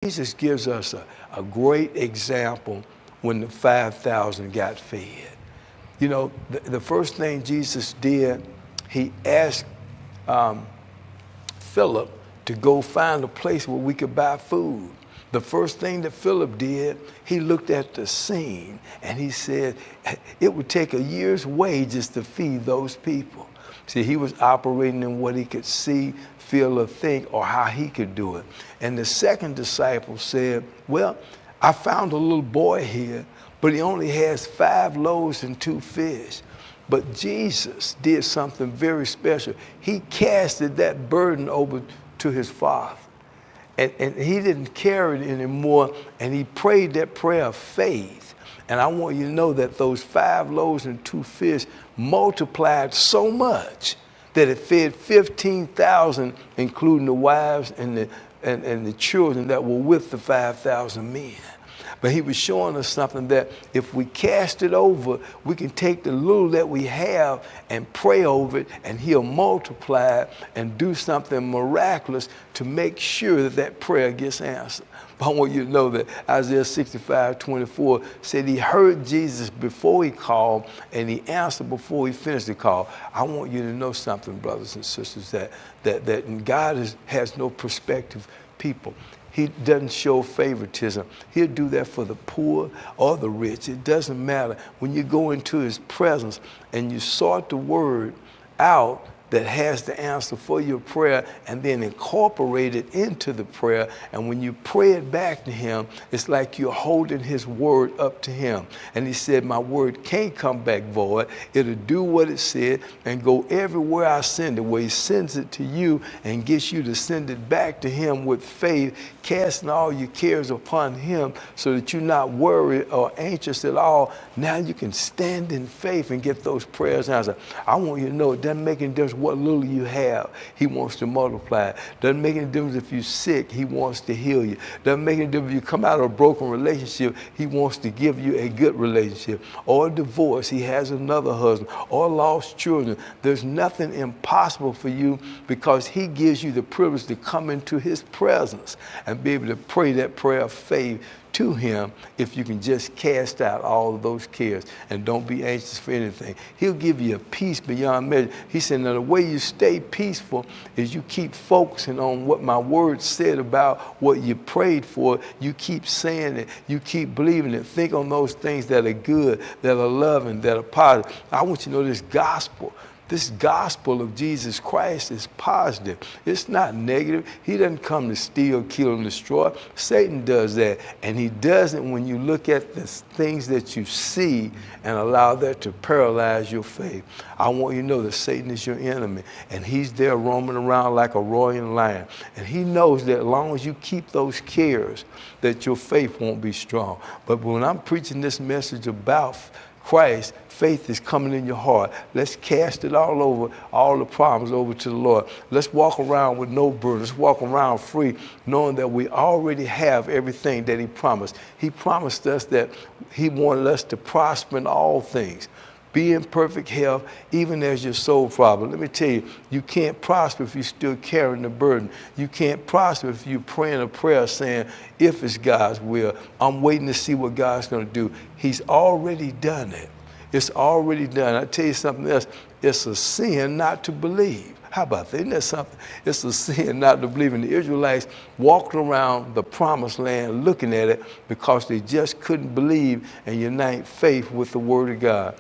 Jesus gives us a great example when the 5,000 got fed. You know, the first thing Jesus did, he asked Philip to go find a place where we could buy food. The first thing that Philip did, he looked at the scene and he said it would take a year's wages to feed those people. See, he was operating in what he could see, feel, or think, or how he could do it. And the second disciple said, well, I found a little boy here, but he only has 5 loaves and 2 fish. But Jesus did something very special. He casted that burden over to his Father. And he didn't carry it anymore, and he prayed that prayer of faith. And I want you to know that those 5 loaves and 2 fish multiplied so much that it fed 15,000, including the wives and the children that were with the 5,000 men. But he was showing us something that if we cast it over, we can take the little that we have and pray over it, and he'll multiply it and do something miraculous to make sure that that prayer gets answered. But I want you to know that Isaiah 65:24 said he heard Jesus before he called, and he answered before he finished the call. I want you to know something, brothers and sisters, that God has no prospective people. He doesn't show favoritism. He'll do that for the poor or the rich. It doesn't matter. When you go into his presence and you sort the word out that has the answer for your prayer and then incorporate it into the prayer, and when you pray it back to him, it's like you're holding his word up to him. And he said, my word can't come back void. It'll do what it said and go everywhere I send it, where he sends it to you and gets you to send it back to him with faith, casting all your cares upon him so that you're not worried or anxious at all. Now you can stand in faith and get those prayers answered. I want you to know it doesn't make any difference what little you have. He wants to multiply. Doesn't make any difference if you're sick. He wants to heal you. Doesn't make any difference if you come out of a broken relationship. He wants to give you a good relationship. Or a divorce. He has another husband. Or lost children. There's nothing impossible for you because he gives you the privilege to come into his presence and be able to pray that prayer of faith to him if you can just cast out all of those cares and don't be anxious for anything. He'll give you a peace beyond measure. He said, now the way you stay peaceful is you keep focusing on what my word said about what you prayed for. You keep saying it. You keep believing it. Think on those things that are good, that are loving, that are positive. I want you to know this gospel. This gospel of Jesus Christ is positive. It's not negative. He doesn't come to steal, kill, and destroy. Satan does that. And he does it when you look at the things that you see and allow that to paralyze your faith. I want you to know that Satan is your enemy. And he's there roaming around like a roaring lion. And he knows that as long as you keep those cares, that your faith won't be strong. But when I'm preaching this message about Christ, faith is coming in your heart. Let's cast it all over, all the problems over to the Lord. Let's walk around with no burden. Let's walk around free, knowing that we already have everything that he promised. He promised us that he wanted us to prosper in all things. Be in perfect health, even as your soul prosper. Let me tell you, you can't prosper if you're still carrying the burden. You can't prosper if you're praying a prayer saying, if it's God's will, I'm waiting to see what God's going to do. He's already done it. It's already done. I tell you something else. It's a sin not to believe. How about that? Isn't that something? It's a sin not to believe. And the Israelites walked around the promised land looking at it because they just couldn't believe and unite faith with the word of God.